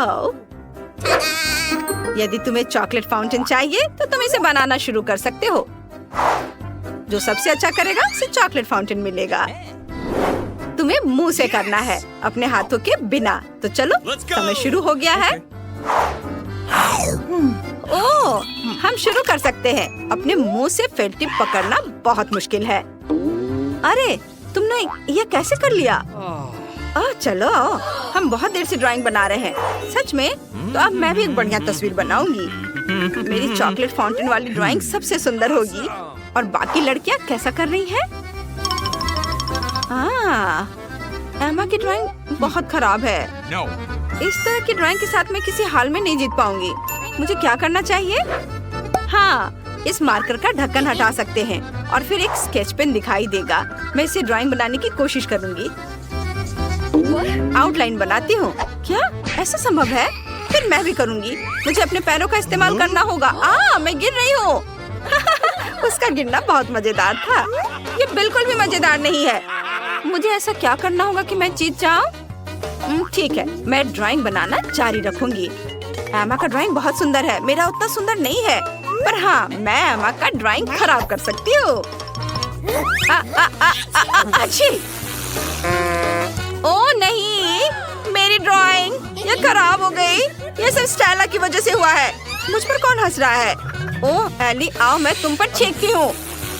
Wow! यदि तुम्हें chocolate fountain चाहिए तो तुम इसे बनाना शुरू कर सकते हो। जो सबसे अच्छा करेगा उसे चॉकलेट फाउंटेन मिलेगा। तुम्हें मुंह से करना है, अपने हाथों के बिना। तो चलो, समय शुरू हो गया है। ओह, हम शुरू कर सकते हैं। अपने मुंह से फेल्ट टिप पकड़ना बहुत मुश्किल है। अरे, तुमने ये कैसे कर लिया? चलो, हम बहुत देर से ड्राइंग बना रहे हैं। सच में? तो अब मैं भी एक बढ़िया तस्वीर बनाऊंगी। मेरी चॉकलेट फाउंटेन वाली ड्राइंग सबसे सुंदर होगी। और बाकी लड़कियां कैसा कर रही हैं? एमा की ड्राइंग बहुत खराब है। इस तरह की ड्राइंग के साथ मैं किसी हाल में नहीं जीत पाऊंगी। मुझे क्या करना चाहिए? हाँ, इस मार्कर का ढक्कन हटा सकते हैं और फिर एक स्केच पेन दिखाई देगा। मैं इसे ड्राइंग बनाने की कोशिश करूंगी। आउटलाइन बनाती हूँ। क्या ऐसा संभव है? फिर मैं भी करूंगी। मुझे अपने पैरों का इस्तेमाल करना होगा। मैं गिर रही हूँ। उसका गिरना बहुत मजेदार था। ये बिल्कुल भी मजेदार नहीं है। मुझे ऐसा क्या करना होगा कि मैं जीत जाऊँ? ठीक है, मैं ड्राइंग बनाना जारी रखूंगी। एमा का ड्राइंग बहुत सुंदर है। मेरा उतना सुंदर नहीं है, पर हाँ, मैं एमा का ड्राइंग खराब कर सकती हूँ। अच्छी। ओह नहीं, मेरी ड्राइंग ये खराब हो गई। ये सब स्टेला की वजह से हुआ है। मुझ पर कौन हंस रहा है? ओह एली, आओ मैं तुम पर छींकती हूँ।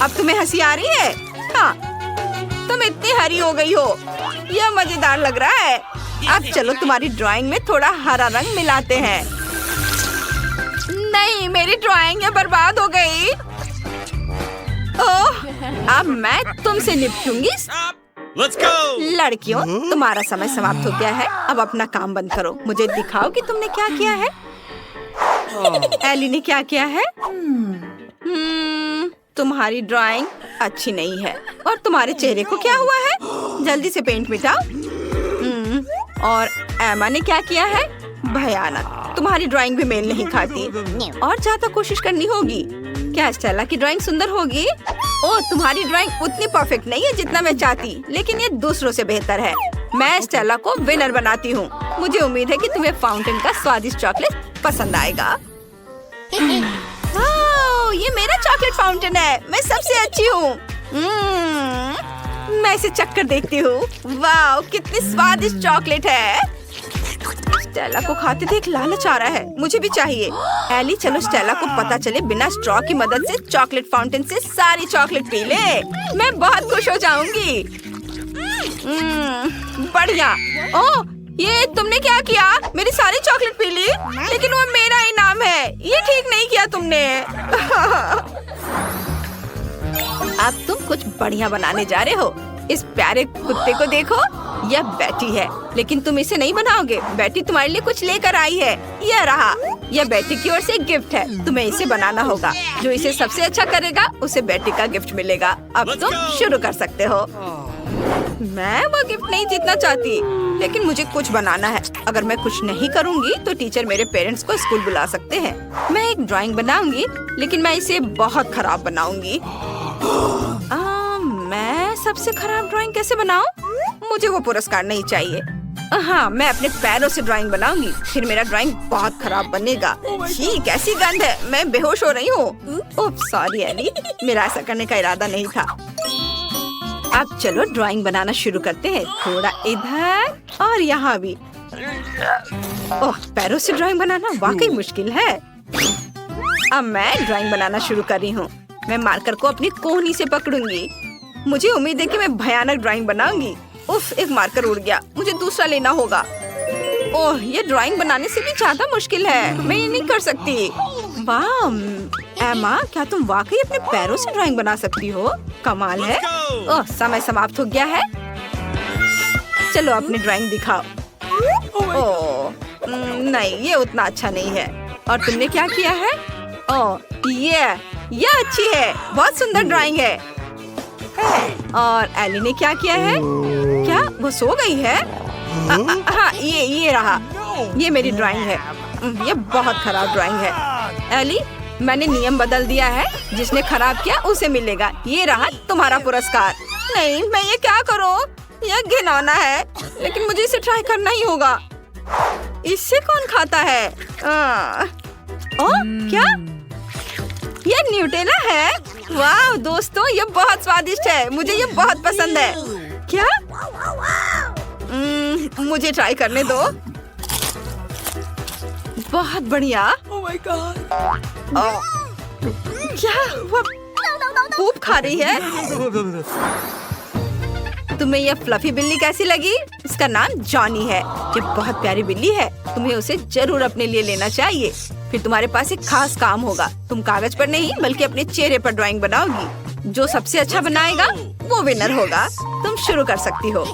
अब तुम्हें हंसी आ रही है? हाँ, तुम इतनी हरी हो गई हो। यह मजेदार लग रहा है। अब चलो तुम्हारी ड्राइंग में थोड़ा हरा रंग मिलाते हैं। नहीं, मेरी ड्राइंग ये बर्बाद हो गई। ओह, अब मैं तुमसे निपटूंगी। लड़कियों, तुम्हारा समय समाप्त हो गया है। अब अपना काम बंद करो। मुझे दिखाओ कि तुमने क्या किया है। एली ने क्या किया है? तुम्हारी ड्राइंग अच्छी नहीं है। और तुम्हारे चेहरे को क्या हुआ है? जल्दी से पेंट मिटाओ। और एमा ने क्या किया है? भयानक। तुम्हारी ड्राइंग भी मेल नहीं खाती। और ज्यादा कोशिश करनी होगी। क्या स्टेला की ड्राइंग सुंदर होगी? ओह, तुम्हारी ड्राइंग उतनी परफेक्ट नहीं है जितना मैं चाहती, लेकिन ये दूसरों से बेहतर है। मैं स्टेला को विनर बनाती हूँ। मुझे उम्मीद है कि तुम्हें फाउंटेन का स्वादिष्ट चॉकलेट पसंद आएगा। ये मेरा चॉकलेट फाउंटेन है। मैं सबसे अच्छी हूँ। मैं इसे चक्कर देखती हूँ। वाह, कितनी स्वादिष्ट चॉकलेट है। स्टेला को खाते देख लालच आ रहा है। मुझे भी चाहिए। एली, चलो स्टेला को पता चले बिना स्ट्रॉ की मदद से चॉकलेट फाउंटेन से सारी चॉकलेट पी ले। मैं बहुत खुश हो जाऊंगी। बढ़िया। ओह, ये तुमने क्या किया? मेरी सारी चॉकलेट पी ली? लेकिन वो मेरा इनाम है। ये ठीक नहीं किया तुमने। अब तुम कुछ बढ़िया बनाने जा रहे हो। इस प्यारे कुत्ते को देखो। यह बैटी है, लेकिन तुम इसे नहीं बनाओगे। बैटी तुम्हारे लिए कुछ लेकर आई है। यह रहा। यह बैटी की ओर से एक गिफ्ट है। तुम्हें इसे बनाना होगा। जो इसे सबसे अच्छा करेगा उसे बैटी का गिफ्ट मिलेगा। अब तुम शुरू कर सकते हो। मैं वो गिफ्ट नहीं जीतना चाहती, लेकिन मुझे कुछ बनाना है। अगर मैं कुछ नहीं करूँगी तो टीचर मेरे पेरेंट्स को स्कूल बुला सकते हैं। मैं एक ड्राइंग बनाऊंगी, लेकिन मैं इसे बहुत खराब बनाऊंगी। मैं सबसे खराब ड्राइंग कैसे बनाऊं? मुझे वो पुरस्कार नहीं चाहिए। हाँ, मैं अपने पैरों से ड्राइंग बनाऊंगी। फिर मेरा ड्राइंग बहुत खराब बनेगा। छी, कैसी गंध है। मैं बेहोश हो रही हूँ। ओह सॉरी एली, मेरा ऐसा करने का इरादा नहीं था। अब चलो ड्राइंग बनाना शुरू करते हैं। थोड़ा इधर और यहाँ भी। ओह, पैरों से ड्राइंग बनाना वाकई मुश्किल है। अब मैं ड्राइंग बनाना शुरू कर रही हूँ। मैं मार्कर को अपनी कोहनी से पकड़ूंगी। मुझे उम्मीद है कि मैं भयानक ड्राइंग बनाऊंगी। उफ, एक मार्कर उड़ गया। मुझे दूसरा लेना होगा। ओह, ये ड्राइंग बनाने से भी ज्यादा मुश्किल है। मैं ये नहीं कर सकती। वाह एमा, क्या तुम वाकई अपने पैरों से ड्राइंग बना सकती हो? कमाल है। ओह, समय समाप्त हो गया है। चलो अपनी ड्राइंग दिखाओ। ओह नहीं, ये उतना अच्छा नहीं है। और तुमने क्या किया है? ओह, ये अच्छी है। बहुत सुंदर ड्राइंग है। और एली ने क्या किया है? क्या वो सो गई है? हाँ, ये रहा। ये मेरी ड्राइंग है। ये बहुत खराब ड्राइंग है। एली, मैंने नियम बदल दिया है। जिसने खराब किया उसे मिलेगा। ये रहा तुम्हारा पुरस्कार। नहीं, मैं ये क्या करूँ? यह घिनौना है, लेकिन मुझे इसे ट्राई करना ही होगा। इससे कौन खाता है? क्या ये न्यूटेला है? वाह दोस्तों, ये बहुत स्वादिष्ट है। मुझे ये बहुत पसंद है। क्या? मुझे ट्राई करने दो। बहुत बढ़िया। Oh my God. क्या वो पूप खा रही है? तुम्हें ये फ्लफी बिल्ली कैसी लगी? इसका नाम जॉनी है। ये बहुत प्यारी बिल्ली है। तुम्हें उसे जरूर अपने लिए लेना चाहिए। फिर तुम्हारे पास एक खास काम होगा। तुम कागज पर नहीं बल्कि अपने चेहरे पर ड्राइंग बनाओगी। जो सबसे अच्छा बनाएगा वो विनर होगा। तुम शुरू कर सकती हो।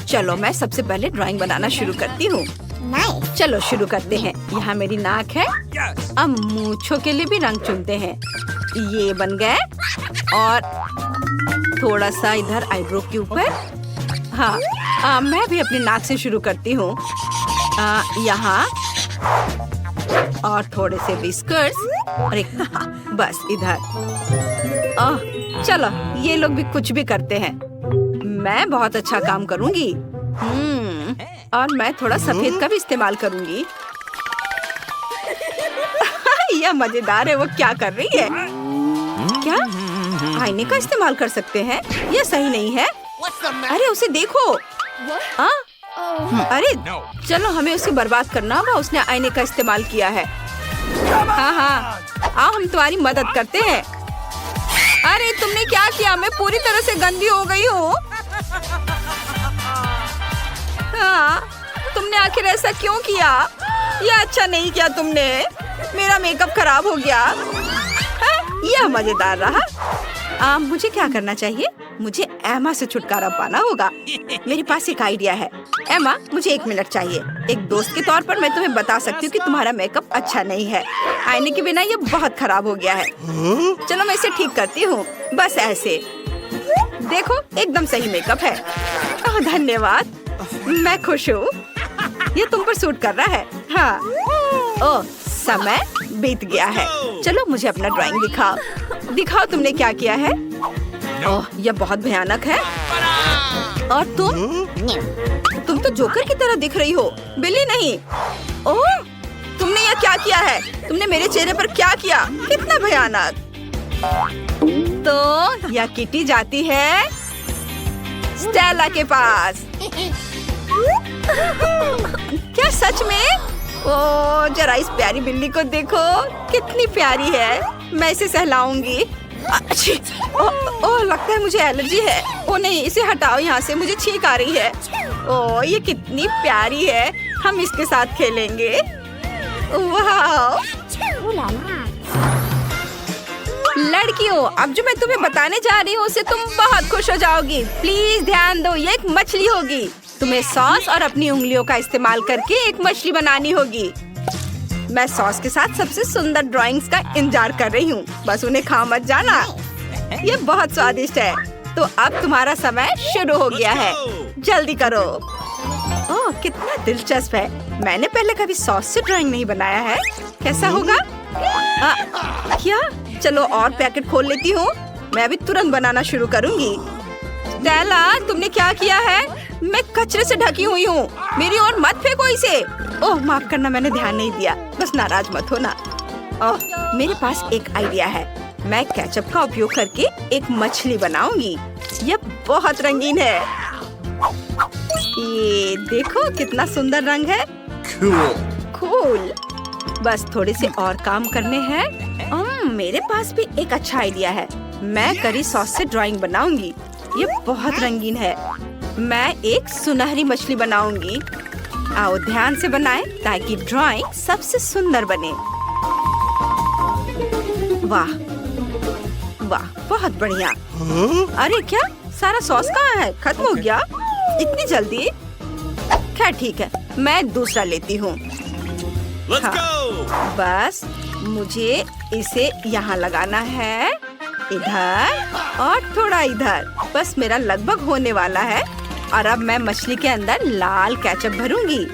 चलो मैं सबसे पहले ड्राइंग बनाना शुरू करती हूँ। चलो शुरू करते हैं। यहाँ मेरी नाक है। अब मूंछों के लिए भी रंग चुनते हैं। ये बन गए। और थोड़ा सा इधर आईब्रो के ऊपर। हाँ, मैं भी अपनी नाक से शुरू करती हूँ। यहाँ और थोड़े से व्हिस्कर्स और एक बस इधर। चलो ये लोग भी कुछ भी करते हैं। मैं बहुत अच्छा काम करूँगी। और मैं थोड़ा सफेद का भी इस्तेमाल करूँगी। यह मजेदार है। वो क्या कर रही है? क्या आईने का इस्तेमाल कर सकते हैं? यह सही नहीं है। अरे उसे देखो। अरे चलो हमें उसे बर्बाद करना होगा। उसने आईने का इस्तेमाल किया है। हाँ, आओ हम तुम्हारी मदद करते हैं। अरे तुमने क्या किया? मैं पूरी तरह से गंदी हो गई हूँ। हाँ, तुमने आखिर ऐसा क्यों किया? यह अच्छा नहीं किया तुमने। मेरा मेकअप खराब हो गया। यह मजेदार रहा। मुझे क्या करना चाहिए? मुझे एमा से छुटकारा पाना होगा। मेरे पास एक आइडिया है। एमा, मुझे 1 मिनट चाहिए। एक दोस्त के तौर पर मैं तुम्हें बता सकती हूँ कि तुम्हारा मेकअप अच्छा नहीं है। आईने के बिना ये बहुत खराब हो गया है। चलो मैं इसे ठीक करती हूँ। बस ऐसे देखो, एकदम सही मेकअप है। धन्यवाद, मैं खुश हूँ। ये तुम पर सूट कर रहा है। हाँ। ओह, समय बीत गया है। चलो मुझे अपना ड्राइंग दिखाओ। दिखाओ तुमने क्या किया है। ओह, यह बहुत भयानक है। और तुम तो जोकर की तरह दिख रही हो, बिल्ली नहीं। ओह, तुमने यह क्या किया है? तुमने मेरे चेहरे पर क्या किया? कितना भयानक। तो यह किटी जाती है स्टेला के पास। क्या सच में? ओह, जरा इस प्यारी बिल्ली को देखो, कितनी प्यारी है। मैं इसे सहलाऊंगी। ओह, लगता है मुझे एलर्जी है। ओह नहीं, इसे हटाओ यहाँ से, मुझे छींक आ रही है। ओह, ये कितनी प्यारी है। हम इसके साथ खेलेंगे। वाह! लड़कियों, अब जो मैं तुम्हें बताने जा रही हूँ उसे तुम बहुत खुश हो जाओगी। प्लीज ध्यान दो, ये एक मछली होगी। तुम्हें सॉस और अपनी उंगलियों का इस्तेमाल करके एक मछली बनानी होगी। मैं सॉस के साथ सबसे सुंदर ड्राइंग्स का इंतजार कर रही हूँ। बस उन्हें खा मत जाना। ये बहुत स्वादिष्ट है। तो अब तुम्हारा समय शुरू हो गया है। जल्दी करो। ओह, कितना दिलचस्प है। मैंने पहले कभी सॉस से ड्राइंग नहीं बनाया है। कैसा होगा? क्या? चलो और पैकेट खोल लेती हूँ। मैं अभी तुरंत बनाना शुरू करूँगी। स्टेला, तुमने क्या किया है? मैं कचरे से ढकी हुई हूँ। मेरी ओर मत फेंको इसे। ओह, माफ करना, मैंने ध्यान नहीं दिया। बस नाराज मत होना। ओह, मेरे पास एक आइडिया है। मैं केचप का उपयोग करके एक मछली बनाऊंगी। यह बहुत रंगीन है। ये देखो कितना सुंदर रंग है। कूल। बस थोड़े से और काम करने हैं। मेरे पास भी एक अच्छा आइडिया है। मैं करी सॉस से ड्राइंग बनाऊंगी। ये बहुत रंगीन है। मैं एक सुनहरी मछली बनाऊंगी। आओ ध्यान से बनाएं ताकि ड्राइंग सबसे सुंदर बने। वाह वाह, बहुत बढ़िया। अरे क्या, सारा सॉस कहाँ है? खत्म हो गया इतनी जल्दी? खैर ठीक है, मैं दूसरा लेती हूँ। हाँ, बस मुझे इसे यहाँ लगाना है, इधर और थोड़ा इधर। बस मेरा लगभग होने वाला है। और अब मैं मछली के अंदर लाल केचप भरूंगी।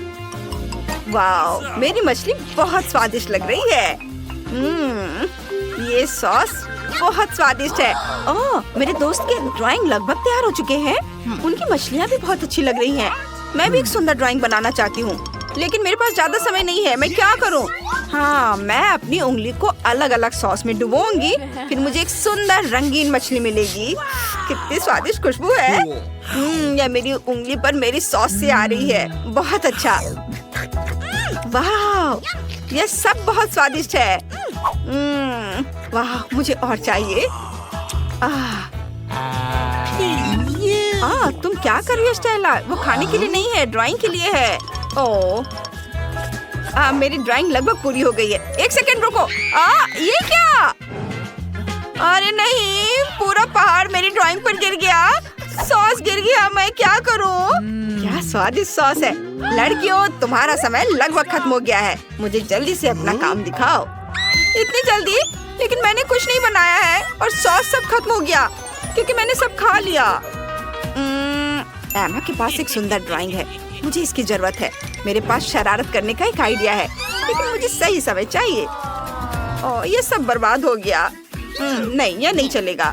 वाओ, मेरी मछली बहुत स्वादिष्ट लग रही है। ये सॉस बहुत स्वादिष्ट है। ओह, मेरे दोस्त के ड्राइंग लगभग तैयार हो चुके हैं। उनकी मछलियाँ भी बहुत अच्छी लग रही हैं। मैं भी एक सुंदर ड्राइंग बनाना चाहती हूँ, लेकिन मेरे पास ज्यादा समय नहीं है। मैं क्या करूँ? हाँ, मैं अपनी उंगली को अलग अलग सॉस में डुबोऊंगी, फिर मुझे एक सुंदर रंगीन मछली मिलेगी। कितनी स्वादिष्ट खुशबू है। यह मेरी उंगली पर मेरी सॉस से आ रही है। बहुत अच्छा। वाह, यह सब बहुत स्वादिष्ट है। वाह, मुझे और चाहिए। तुम क्या कर रही हो स्टेला? वो खाने के लिए नहीं है, ड्राइंग के लिए है। मेरी ड्राइंग लगभग पूरी हो गई है। एक सेकंड रुको। ये क्या? अरे नहीं, पूरा पहाड़ मेरी ड्राइंग पर गिर गया। सॉस गिर गया। मैं क्या करूं? क्या स्वादिष्ट सॉस है। लड़कियों, तुम्हारा समय लगभग खत्म हो गया है। मुझे जल्दी से अपना काम दिखाओ। इतनी जल्दी? लेकिन मैंने कुछ नहीं बनाया है और सॉस सब खत्म हो गया क्योंकि मैंने सब खा लिया। एमा के पास एक सुंदर ड्राइंग है, मुझे इसकी जरूरत है। मेरे पास शरारत करने का एक आइडिया है, लेकिन मुझे सही समय चाहिए। ये सब बर्बाद हो गया। नहीं, यह नहीं चलेगा।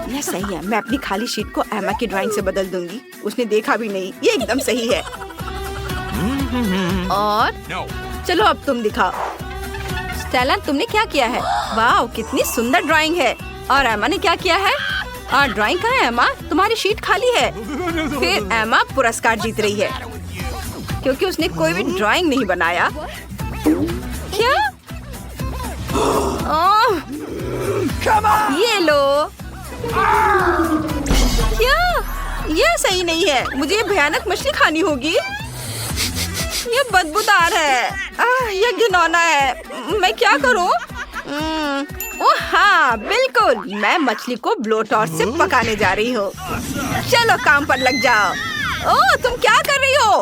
यह सही है। मैं अपनी खाली शीट को एमा की ड्राइंग से बदल दूंगी। उसने देखा भी नहीं। ये एकदम सही है। और चलो अब तुम दिखाओ। स्टेला, तुमने क्या किया है? वाह, कितनी सुंदर ड्राइंग है। और एमा ने क्या किया है? ड्राइंग कहाँ है एमा? तुम्हारी शीट खाली है। फिर एमा पुरस्कार जीत रही है क्योंकि उसने कोई भी ड्राइंग नहीं बनाया। क्या? ये लो। क्या? यह सही नहीं है। मुझे ये भयानक मछली खानी होगी। ये बदबूदार है। यह घिनौना है। मैं क्या करूं? ओह हाँ, बिल्कुल। मैं मछली को ब्लो टॉर्च से पकाने जा रही हूँ। चलो काम पर लग जाओ। ओह, तुम क्या कर रही हो?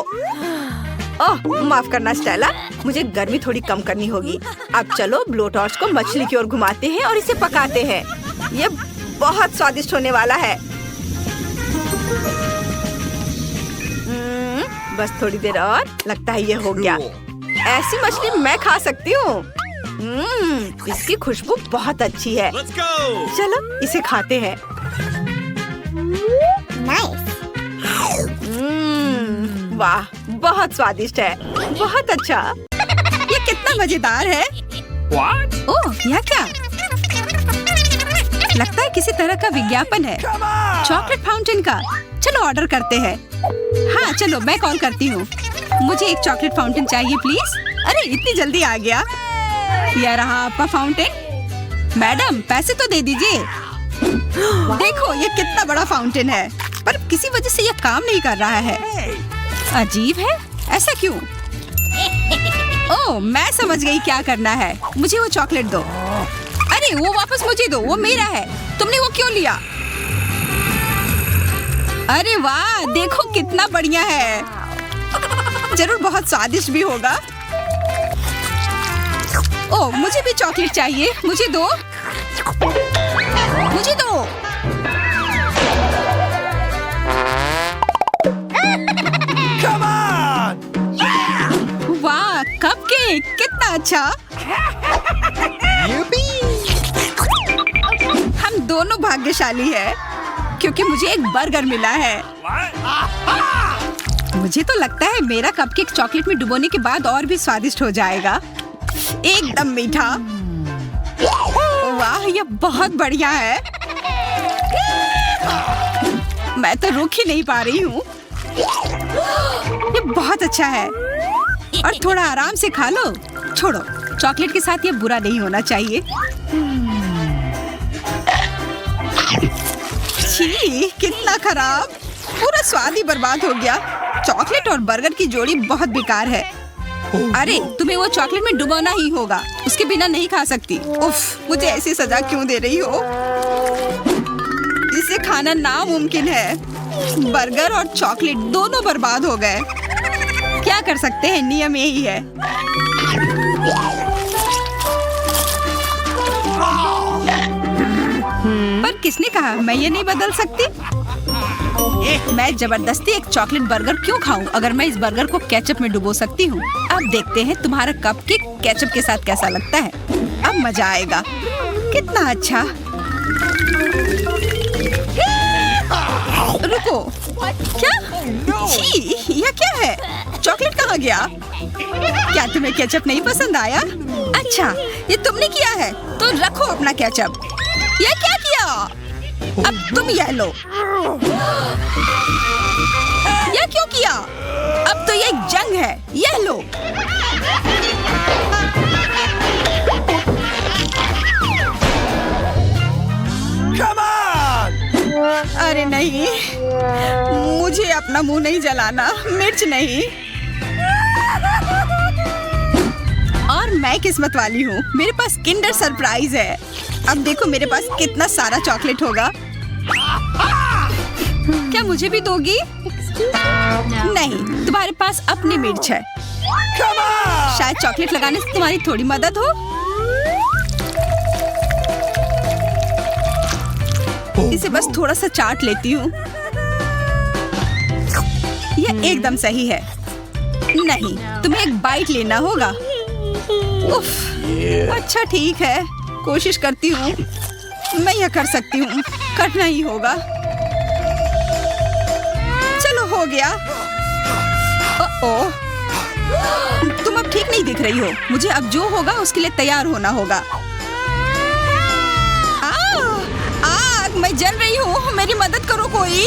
ओह, माफ करना स्टेला, मुझे गर्मी थोड़ी कम करनी होगी। अब चलो ब्लो टॉर्च को मछली की ओर घुमाते हैं और इसे पकाते हैं। ये बहुत स्वादिष्ट होने वाला है। बस थोड़ी देर और। लगता है ये हो गया। ऐसी मछली मैं खा सकती हूँ। इसकी खुशबू बहुत अच्छी है। चलो इसे खाते हैं। वाह, बहुत स्वादिष्ट है। बहुत अच्छा। ये कितना मजेदार है। ओह, यह क्या? लगता है किसी तरह का विज्ञापन है। चॉकलेट फाउंटेन का। चलो ऑर्डर करते हैं। हाँ चलो, मैं कॉल करती हूँ। मुझे एक चॉकलेट फाउंटेन चाहिए प्लीज। अरे इतनी जल्दी आ गया। यह रहा आपका फाउंटेन। मैडम, पैसे तो दे दीजिए। देखो ये कितना बड़ा फाउंटेन है, पर किसी वजह से यह काम नहीं कर रहा है। अजीब है, ऐसा क्यों? ओह, मैं समझ गई क्या करना है। मुझे वो चॉकलेट दो। अरे वो वापस मुझे दो, वो मेरा है। तुमने वो क्यों लिया? अरे वाह, देखो कितना बढ़िया है। जरूर बहुत स्वादिष्ट भी होगा। ओह, मुझे भी चॉकलेट चाहिए। मुझे दो। मुझे दो। वाह, कपकेक कितना अच्छा। हम दोनों भाग्यशाली हैं क्योंकि मुझे एक बर्गर मिला है। मुझे तो लगता है मेरा कपकेक चॉकलेट में डुबोने के बाद और भी स्वादिष्ट हो जाएगा। एकदम मीठा। वाह, यह बहुत बढ़िया है। मैं तो रुक ही नहीं पा रही हूँ। ये बहुत अच्छा है। और थोड़ा आराम से खा लो। छोड़ो, चॉकलेट के साथ ये बुरा नहीं होना चाहिए। छी, कितना खराब। पूरा स्वाद ही बर्बाद हो गया। चॉकलेट और बर्गर की जोड़ी बहुत बेकार है। अरे तुम्हें वो चॉकलेट में डुबोना ही होगा, उसके बिना नहीं खा सकती। उफ, मुझे ऐसी सजा क्यों दे रही हो? इसे खाना नामुमकिन है। बर्गर और चॉकलेट दोनों बर्बाद हो गए। क्या कर सकते हैं, नियम यही है। पर किसने कहा मैं ये नहीं बदल सकती? मैं जबरदस्ती एक चॉकलेट बर्गर क्यों खाऊं अगर मैं इस बर्गर को केचप में डुबो सकती हूँ। अब देखते हैं तुम्हारा कपकेक केचप के साथ कैसा लगता है। अब मजा आएगा। कितना अच्छा। रुको, क्या? छी, यह क्या है? चॉकलेट कहाँ गया? क्या तुम्हें केचप नहीं पसंद आया? अच्छा, ये तुमने किया है, तो रखो अपना केचप। यह क्या किया? अब तुम यह लो। यह क्यों किया? अब तो ये एक जंग है, यह लो। Come on! अरे नहीं, मुझे अपना मुंह नहीं जलाना, मिर्च नहीं। और मैं किस्मत वाली हूँ, मेरे पास किंडर सरप्राइज है। अब देखो मेरे पास कितना सारा चॉकलेट होगा। क्या मुझे भी दोगी? नहीं, तुम्हारे पास अपनी मिर्च है। Come on! शायद चॉकलेट लगाने से तुम्हारी थोड़ी मदद हो। इसे बस थोड़ा सा चाट लेती हूँ। यह एकदम सही है। नहीं, तुम्हें एक बाइट लेना होगा। उफ, अच्छा ठीक है, कोशिश करती हूँ। मैं यह कर सकती हूँ, करना ही होगा। चलो हो गया। ओह, तुम अब ठीक नहीं दिख रही हो। मुझे अब जो होगा उसके लिए तैयार होना होगा। आग, मैं जल रही हूँ, मेरी मदद करो कोई।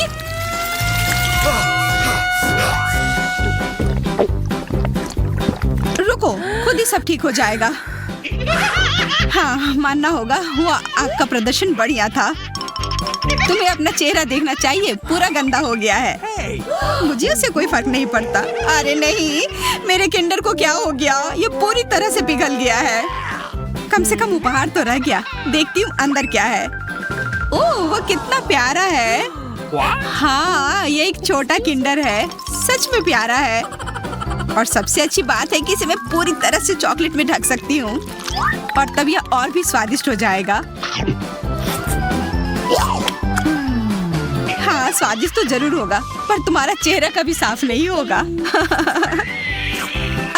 रुको, खुद ही सब ठीक हो जाएगा। हाँ, मानना होगा, वो आग का प्रदर्शन बढ़िया था। तुम्हें अपना चेहरा देखना चाहिए, पूरा गंदा हो गया है। मुझे उससे कोई फर्क नहीं पड़ता। अरे नहीं, मेरे किंडर को क्या हो गया? ये पूरी तरह से पिघल गया है। कम से कम उपहार तो रह गया। देखती हूँ अंदर क्या है। ओह, वो कितना प्यारा है। हाँ, ये एक छोटा किंडर है, सच में प्यारा है। और सबसे अच्छी बात है कि इसे मैं पूरी तरह से चॉकलेट में ढक सकती हूँ और तब यह और भी स्वादिष्ट हो जाएगा। हाँ, स्वादिष्ट तो जरूर होगा, पर तुम्हारा चेहरा कभी साफ नहीं होगा।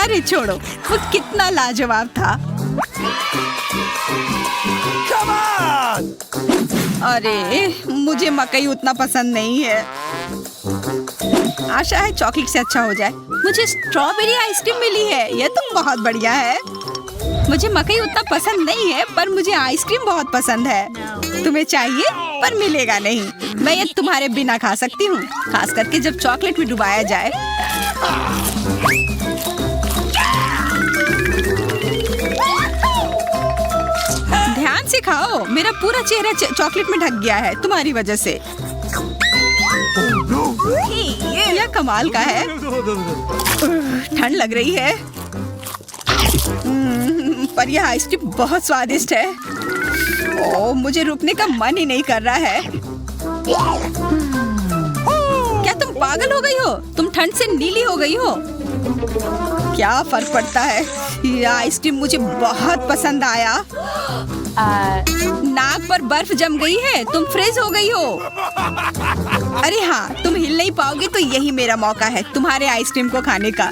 अरे छोड़ो, वो कितना लाजवाब था। Come on! अरे, मुझे मकई उतना पसंद नहीं है। आशा है चॉकलेट से अच्छा हो जाए। मुझे स्ट्रॉबेरी आइसक्रीम मिली है, यह तो बहुत बढ़िया है। मुझे मकई उतना पसंद नहीं है, पर मुझे आइसक्रीम बहुत पसंद है। तुम्हें चाहिए, पर मिलेगा नहीं। मैं ये तुम्हारे बिना खा सकती हूँ, खास करके जब चॉकलेट में डुबाया जाए। ध्यान से खाओ, मेरा पूरा चेहरा चॉकलेट में ढक गया है तुम्हारी वजह से। यह कमाल का है। ठंड लग रही है, पर यह आइसक्रीम बहुत स्वादिष्ट है। ओह, मुझे रुकने का मन ही नहीं कर रहा है। क्या तुम पागल हो गई हो? तुम ठंड से नीली हो गई हो। क्या फर्क पड़ता है? यह आइसक्रीम मुझे बहुत पसंद आया। नाक पर बर्फ जम गई है, तुम फ्रीज हो गई हो। अरे हाँ, तुम हिल नहीं पाओगे तो यही मेरा मौका है तुम्हारे आइसक्रीम को खाने का।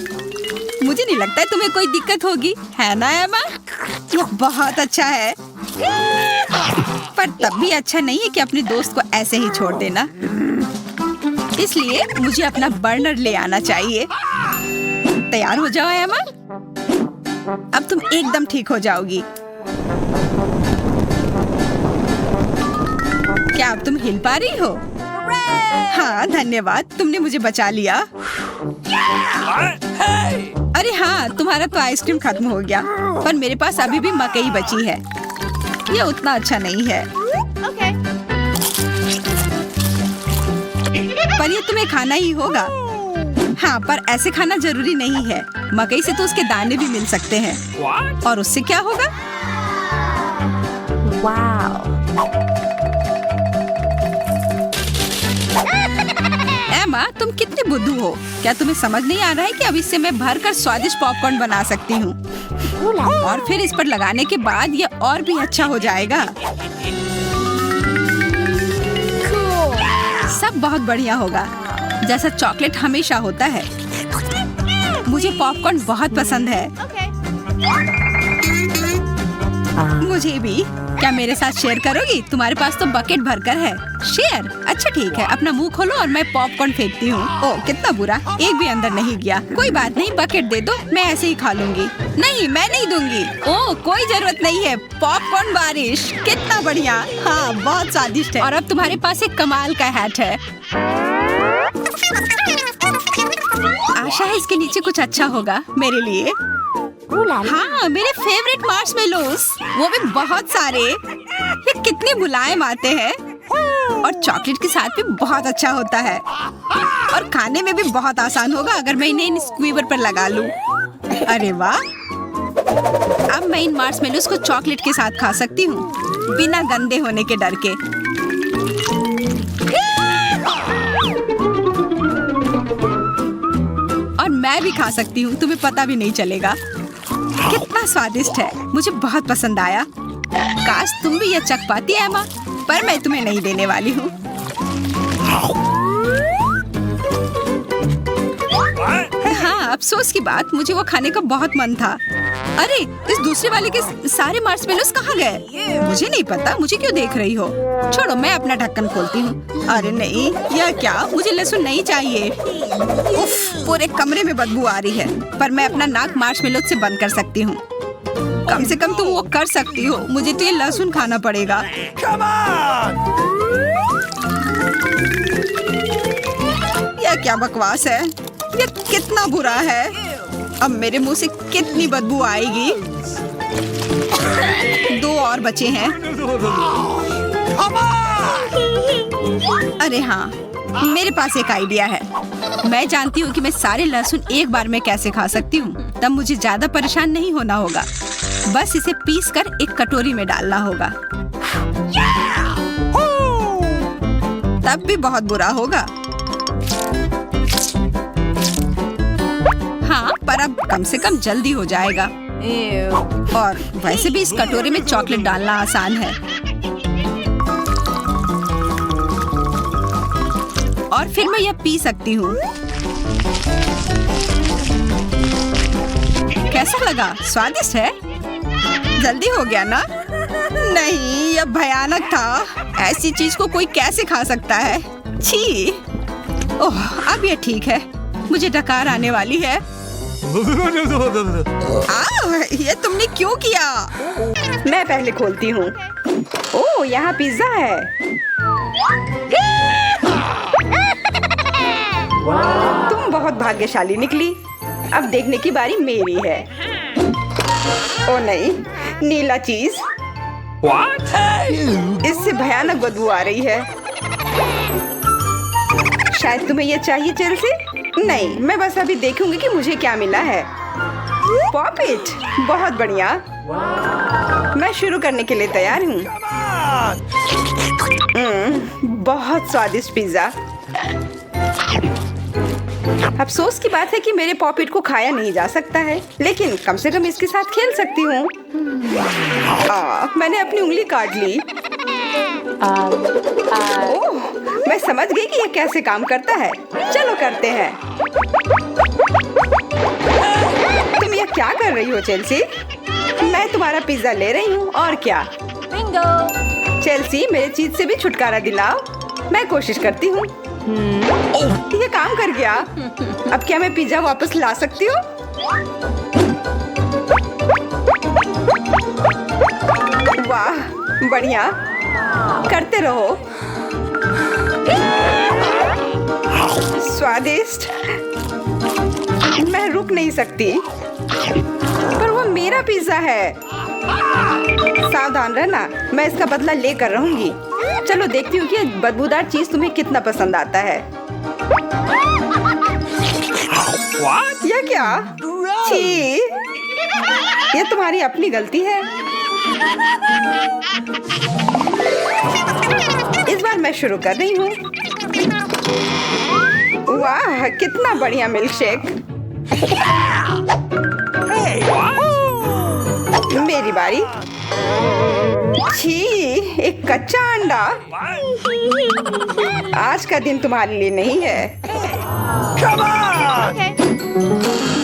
मुझे नहीं लगता है तुम्हें कोई दिक्कत होगी, है ना एमा? यह बहुत अच्छा है, पर तब भी अच्छा नहीं है कि अपने दोस्त को ऐसे ही छोड़ देना। इसलिए मुझे अपना बर्नर ले आना चाहिए। तैयार हो जाओ एमा, अब तुम एकदम ठीक हो जाओगी। क्या अब तुम हिल पा रही हो? हाँ, धन्यवाद, तुमने मुझे बचा लिया। अरे हाँ, तुम्हारा तो आइसक्रीम खत्म हो गया, पर मेरे पास अभी भी मकई बची है। ये उतना अच्छा नहीं है, पर ये तुम्हें खाना ही होगा। हाँ, पर ऐसे खाना जरूरी नहीं है। मकई से तो उसके दाने भी मिल सकते हैं। और उससे क्या होगा? वाव! एमा, तुम कितनी बुद्धू हो। क्या तुम्हें समझ नहीं आ रहा है कि अब इससे मैं भरकर स्वादिष्ट पॉपकॉर्न बना सकती हूँ और फिर इस पर लगाने के बाद ये और भी अच्छा हो जाएगा। सब बहुत बढ़िया होगा, जैसा चॉकलेट हमेशा होता है। मुझे पॉपकॉर्न बहुत पसंद है। मुझे भी। क्या मेरे साथ शेयर करोगी? तुम्हारे पास तो बकेट भरकर है। शेयर? अच्छा ठीक है, अपना मुंह खोलो और मैं पॉपकॉर्न फेंकती हूँ। ओह कितना बुरा, एक भी अंदर नहीं गया। कोई बात नहीं, बकेट दे दो, मैं ऐसे ही खा लूंगी। नहीं, मैं नहीं दूंगी। ओह कोई जरूरत नहीं है। पॉपकॉर्न बारिश, कितना बढ़िया। हाँ बहुत स्वादिष्ट है। और अब तुम्हारे पास एक कमाल का हैट है। आशा है इसके नीचे कुछ अच्छा होगा मेरे लिए। हाँ मेरे फेवरेट मार्शमेलोस, वो भी बहुत सारे। ये कितने मुलायम आते हैं और चॉकलेट के साथ भी बहुत अच्छा होता है और खाने में भी बहुत आसान होगा अगर मैं इन्हें इन स्क्वीवर पर लगा लूं। अरे वाह, अब मैं इन मार्शमेलोस को चॉकलेट के साथ खा सकती हूँ बिना गंदे होने के डर के। और मैं भी खा सकती हूँ, तुम्हें पता भी नहीं चलेगा। कितना स्वादिष्ट है, मुझे बहुत पसंद आया। काश तुम भी ये चख पाती एमा, पर मैं तुम्हें नहीं देने वाली हूँ। हाँ अफसोस की बात, मुझे वो खाने का बहुत मन था। अरे इस दूसरे वाले के सारे मार्शमेलोस कहाँ गए? मुझे नहीं पता, मुझे क्यों देख रही हो? छोड़ो, मैं अपना ढक्कन खोलती हूँ। अरे नहीं, यह क्या? मुझे लहसुन नहीं चाहिए। उफ, पूरे कमरे में बदबू आ रही है, पर मैं अपना नाक मार्शमेलोस से बंद कर सकती हूँ। कम से कम तुम वो कर सकती हो, मुझे तो ये लहसुन खाना पड़ेगा। यह क्या बकवास है? ये कितना बुरा है। अब मेरे मुंह से कितनी बदबू आएगी। 2 और बचे हैं। अरे हाँ, मेरे पास एक आइडिया है। मैं जानती हूँ कि मैं सारे लहसुन एक बार में कैसे खा सकती हूँ। तब मुझे ज्यादा परेशान नहीं होना होगा। बस इसे पीस कर एक कटोरी में डालना होगा। तब भी बहुत बुरा होगा। हाँ, पर अब कम से कम जल्दी हो जाएगा। और वैसे भी इस कटोरे में चॉकलेट डालना आसान है। और फिर मैं यह पी सकती हूँ। कैसा लगा? स्वादिष्ट है? जल्दी हो गया ना? नहीं, यह भयानक था। ऐसी चीज को कोई कैसे खा सकता है? छी! ओह, अब ये ठीक है। मुझे डकार आने वाली है। ये तुमने क्यों किया? मैं पहले खोलती हूँ। ओह, यहाँ पिज्जा है। तुम बहुत भाग्यशाली निकली। अब देखने की बारी मेरी है। ओ नहीं, नीला चीज। इससे भयानक बदबू आ रही है। शायद तुम्हें ये चाहिए चेल्सी? नहीं, मैं बस अभी देखूंगी कि मुझे क्या मिला है। पॉपिट, बहुत बढ़िया। मैं शुरू करने के लिए तैयार हूँ। बहुत स्वादिष्ट पिज्जा। अफसोस की बात है कि मेरे पॉपिट को खाया नहीं जा सकता है, लेकिन कम से कम इसके साथ खेल सकती हूँ। मैंने अपनी उंगली काट ली। ओह, मैं समझ गई कि यह कैसे काम करता है। चलो करते हैं। तुम यह क्या कर रही हो चेल्सी? मैं तुम्हारा पिज्जा ले रही हूँ और क्या। चेल्सी, मेरे चीज से भी छुटकारा दिलाओ। मैं कोशिश करती हूँ। ये काम कर गया। अब क्या मैं पिज्जा वापस ला सकती हूँ? वाह, बढ़िया। करते रहो। स्वादिष्ट। मैं रुक नहीं सकती। पर वो मेरा पिज्जा है। सावधान रहना, मैं इसका बदला लेकर रहूंगी। चलो देखती हूँ कि बदबूदार चीज तुम्हें कितना पसंद आता है। यह क्या? छी! ये तुम्हारी अपनी गलती है। इस बार मैं शुरू कर रही हूँ। वाह, कितना बढ़िया मिल्कशेक। मेरी बारी। छी, एक कच्चा अंडा। आज का दिन तुम्हारे लिए नहीं है।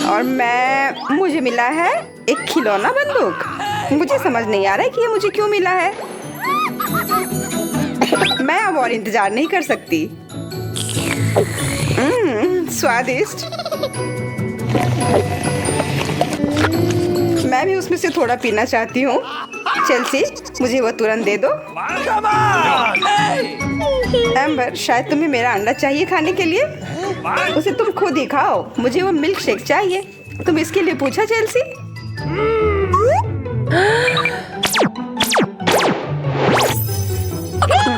और मुझे मिला है एक खिलौना बंदूक। मुझे समझ नहीं आ रहा है कि ये मुझे क्यों मिला है। मैं अब और इंतजार नहीं कर सकती। स्वादिष्ट। मैं भी उसमें से थोड़ा पीना चाहती हूँ। चेल्सी, मुझे वो तुरंत दे दो। Come on! एम्बर, शायद तुम्हें मेरा अंडा चाहिए खाने के लिए। उसे तुम खुद ही खाओ। मुझे वो मिल्क शेक चाहिए। तुम इसके लिए पूछा चेल्सी?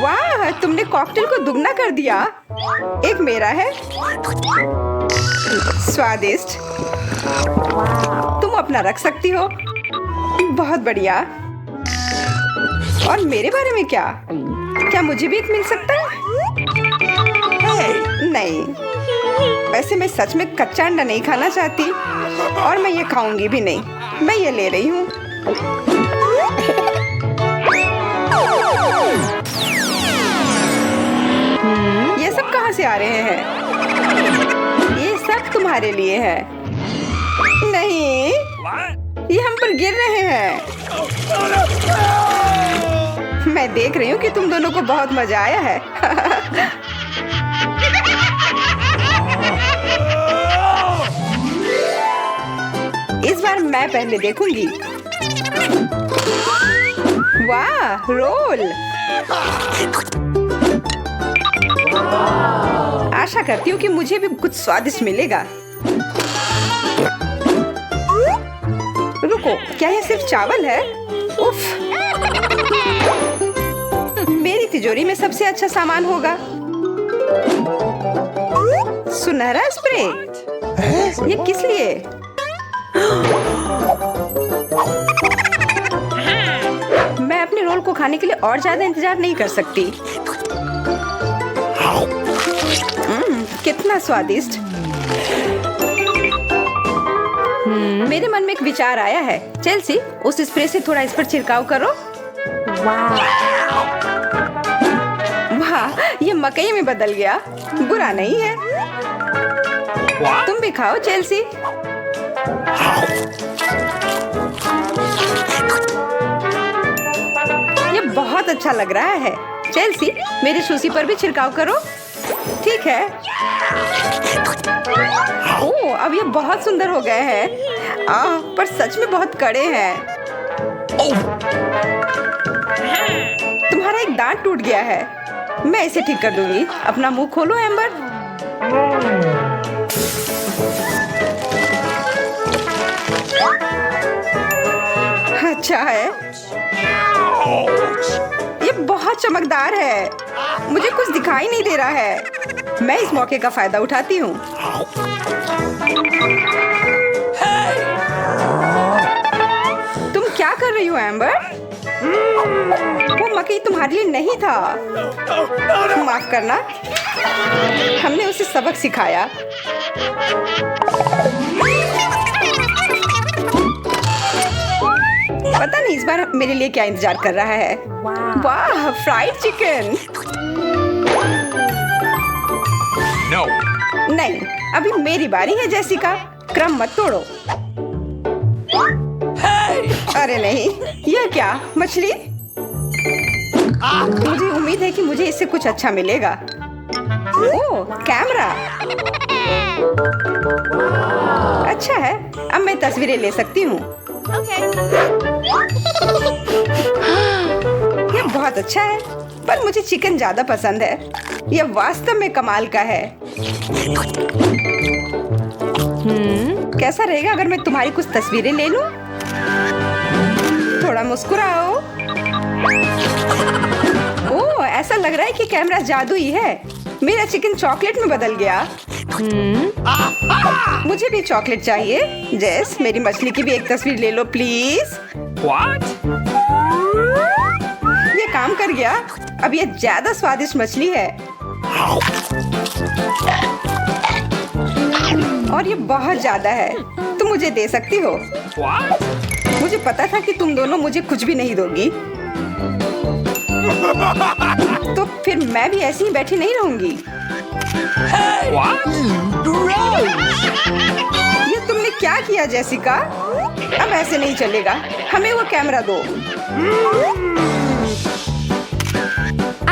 वाह, तुमने कॉकटेल को दुगना कर दिया। एक मेरा है। स्वादिष्ट। तुम अपना रख सकती हो। बहुत बढ़िया। और मेरे बारे में क्या मुझे भी एक मिल सकता है? नहीं, वैसे मैं सच में कच्चा अंडा नहीं खाना चाहती और मैं ये खाऊंगी भी नहीं। मैं ये ले रही हूँ। ये सब कहाँ से आ रहे हैं? ये सब तुम्हारे लिए है। नहीं, ये हम पर गिर रहे हैं। मैं देख रही हूँ कि तुम दोनों को बहुत मजा आया है। इस बार मैं पहले देखूंगी। वाह, रोल। आशा करती हूँ कि मुझे भी कुछ स्वादिष्ट मिलेगा। रुको, क्या ये सिर्फ चावल है? उफ, मेरी तिजोरी में सबसे अच्छा सामान होगा। सुनहरा स्प्रे। ये किस लिए? मैं अपने रोल को खाने के लिए और ज्यादा इंतजार नहीं कर सकती। कितना स्वादिष्ट। मेरे मन में एक विचार आया है। चेल्सी, उस स्प्रे से थोड़ा इस पर छिड़काव करो। वाह, ये मकई में बदल गया। बुरा नहीं है। तुम भी खाओ चेल्सी। ये बहुत अच्छा लग रहा है। चेल्सी, मेरी सुशी पर भी छिड़काव करो। ठीक है। ओह, अब ये बहुत सुंदर हो गए हैं। पर सच में बहुत कड़े हैं। तुम्हारा एक दांत टूट गया है। मैं इसे ठीक कर दूंगी। अपना मुंह खोलो एम्बर। अच्छा है। ये बहुत चमकदार है। मुझे कुछ दिखाई नहीं दे रहा है। मैं इस मौके का फायदा उठाती हूँ। तुम क्या कर रही हो एम्बर? वो मकई तुम्हारे लिए नहीं था। माफ करना, हमने उसे सबक सिखाया। पता नहीं इस बार मेरे लिए क्या इंतजार कर रहा है। वाह, फ्राइड चिकन। No. नहीं, अभी मेरी बारी है जेसिका। क्रम मत तोड़ो। अरे नहीं, यह क्या? मछली? मुझे उम्मीद है कि मुझे इससे कुछ अच्छा मिलेगा। ओह, कैमरा। अच्छा है, अब मैं तस्वीरें ले सकती हूँ। यह बहुत अच्छा है, पर मुझे चिकन ज्यादा पसंद है। यह वास्तव में कमाल का है। कैसा रहेगा अगर मैं तुम्हारी कुछ तस्वीरें ले लूं? थोड़ा मुस्कुराओ। ओह, ऐसा लग रहा है कि कैमरा जादुई है। मेरा चिकन चॉकलेट में बदल गया। मुझे भी चॉकलेट चाहिए। जेस, मेरी मछली की भी एक तस्वीर ले लो प्लीज। What? ये काम कर गया। अब ये ज्यादा स्वादिष्ट मछली है और ये बहुत ज्यादा है। तुम मुझे दे सकती हो। What? मुझे पता था कि तुम दोनों मुझे कुछ भी नहीं दोगी, तो फिर मैं भी ऐसी ही बैठी नहीं रहूंगी। What? ये तुमने क्या किया जेसिका? अब ऐसे नहीं चलेगा, हमें वो कैमरा दो।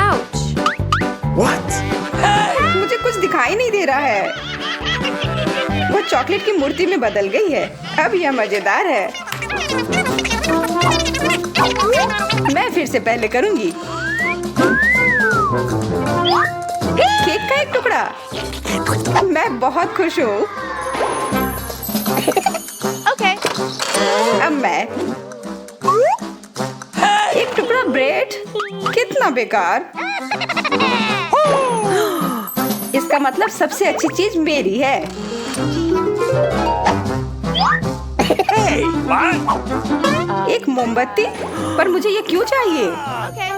Ouch! What? मुझे कुछ दिखाई नहीं दे रहा है। वो चॉकलेट की मूर्ति में बदल गई है। अब यह मजेदार है। मैं फिर से पहले करूंगी। केक का एक टुकड़ा। मैं बहुत खुश हूँ। Okay. अब मैं एक टुकड़ा ब्रेड। कितना बेकार। इसका मतलब सबसे अच्छी चीज मेरी है। Hey, what? एक मोमबत्ती, पर मुझे ये क्यों चाहिए? Okay.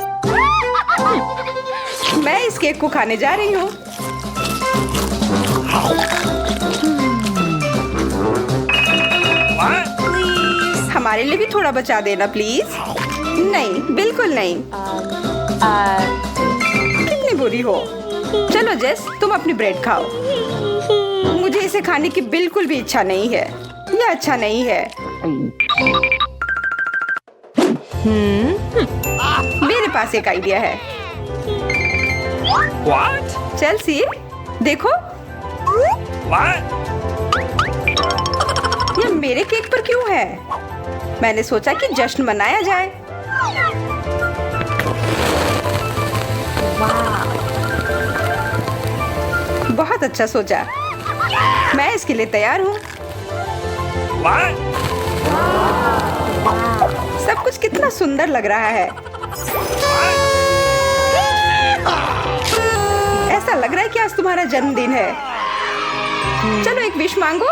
मैं इस केक को खाने जा रही हूँ। What? हमारे लिए भी थोड़ा बचा देना प्लीज। नहीं, बिल्कुल नहीं। कितनी बुरी हो। चलो जेस, तुम अपनी ब्रेड खाओ। मुझे इसे खाने की बिल्कुल भी इच्छा नहीं है। यह अच्छा नहीं है। मेरे पास एक आइडिया है। What? चेल्सी, देखो, What? यह मेरे केक पर क्यों है? मैंने सोचा कि जश्न मनाया जाए। बहुत अच्छा सोचा। मैं इसके लिए तैयार हूँ। What? सब कुछ कितना सुंदर लग रहा है। ऐसा लग रहा है कि आज तुम्हारा जन्मदिन है। चलो एक विश मांगो।